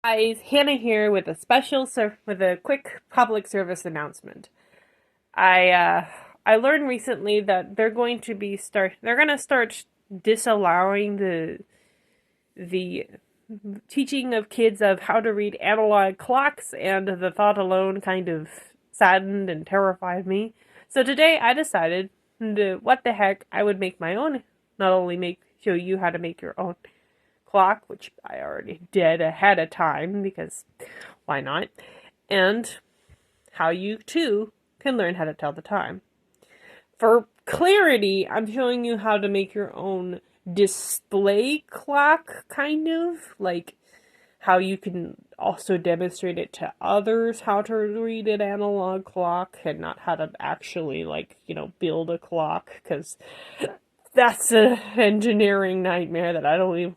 Guys, Hannah here with a quick public service announcement. I learned recently that they're going to start disallowing the teaching of kids of how to read analog clocks, and the thought alone kind of saddened and terrified me. So today I decided what the heck, I would make my own, not only make show you how to make your own clock, which I already did ahead of time because why not? And how you too can learn how to tell the time. For clarity, I'm showing you how to make your own display clock, kind of like how you can also demonstrate it to others how to read an analog clock and not how to actually, build a clock, because that's an engineering nightmare that I don't even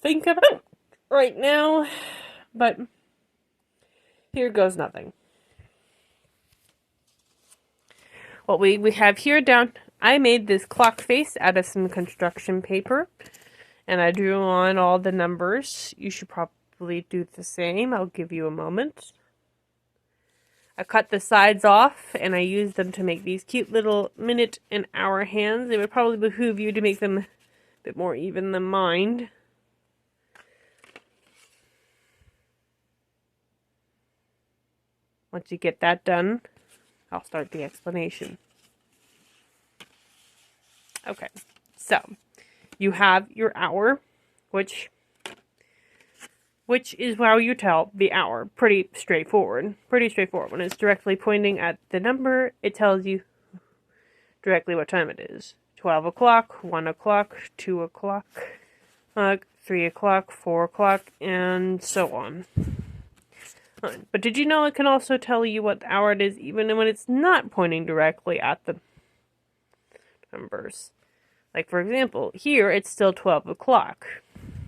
think about right now. But here goes nothing. What we have here down, I made this clock face out of some construction paper, and I drew on all the numbers. You should probably do the same. I'll give you a moment. I cut the sides off, and I used them to make these cute little minute and hour hands. It would probably behoove you to make them a bit more even than mine. Once you get that done, I'll start the explanation. Okay, so you have your hour, which is how you tell the hour. Pretty straightforward. When it's directly pointing at the number, it tells you directly what time it is. 12 o'clock, 1 o'clock, 2 o'clock, 3 o'clock, 4 o'clock, and so on. But did you know it can also tell you what hour it is even when it's not pointing directly at the numbers? Like, for example, here it's still 12 o'clock.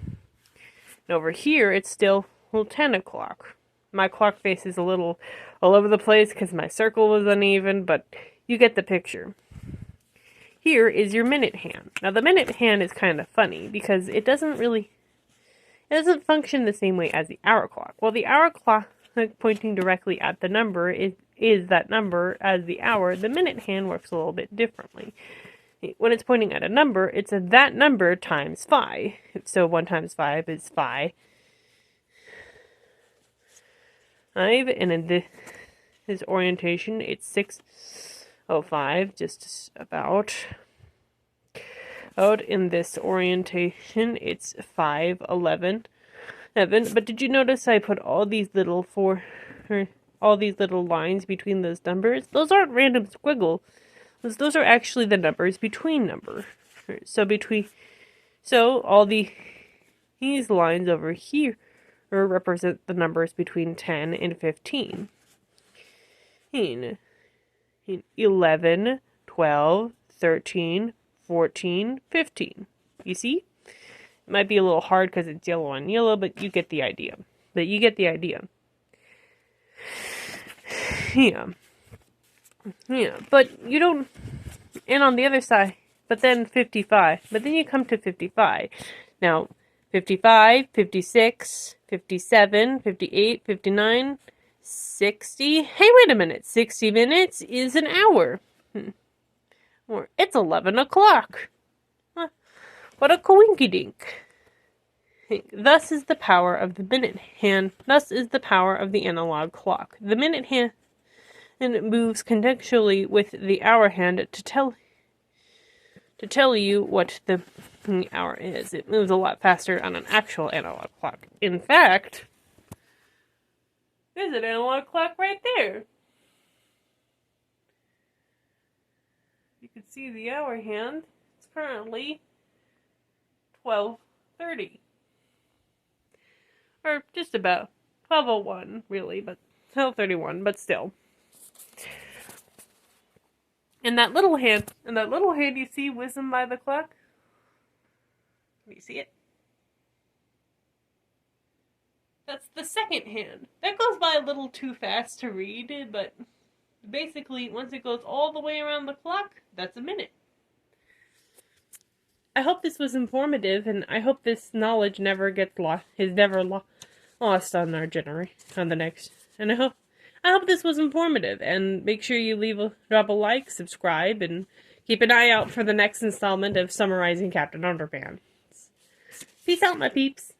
And over here it's still 10 o'clock. My clock face is a little all over the place because my circle was uneven, but you get the picture. Here is your minute hand. Now, the minute hand is kind of funny because it doesn't function the same way as the hour clock. Well, the hour clock pointing directly at the number is that number as the hour. The minute hand works a little bit differently. When it's pointing at a number, it's that number times 5. So 1 times 5 is 5. And in this orientation, it's 6:05, just about. Out in this orientation, it's 5:11. But did you notice I put all these little lines between those numbers? Those aren't random squiggles. Those are actually the numbers between numbers. So all these lines over here represent the numbers between 10 and 15. 11, 12, 13, 14, 15. You see? It might be a little hard because it's yellow on yellow, but you get the idea. Yeah, but you don't, and on the other side, but then 55, but then you come to 55. Now, 55, 56, 57, 58, 59, 60. Hey, wait a minute, 60 minutes is an hour. Or it's 11 o'clock. What a coinkydink. Thus is the power of the minute hand. Thus is the power of the analog clock. The minute hand moves contextually with the hour hand to tell you what the hour is. It moves a lot faster on an actual analog clock. In fact, there's an analog clock right there. You can see the hour hand. It's currently 12:30. Or just about 12:01, really, but 12:31, but still. And that little hand you see whizzing by the clock? Can you see it? That's the second hand. That goes by a little too fast to read, but basically, once it goes all the way around the clock, that's a minute. I hope this was informative, and I hope this knowledge never gets lost. Is never lost on our generation, on the next. And I hope this was informative. And make sure you drop a like, subscribe, and keep an eye out for the next installment of Summarizing Captain Underpants. Peace out, my peeps.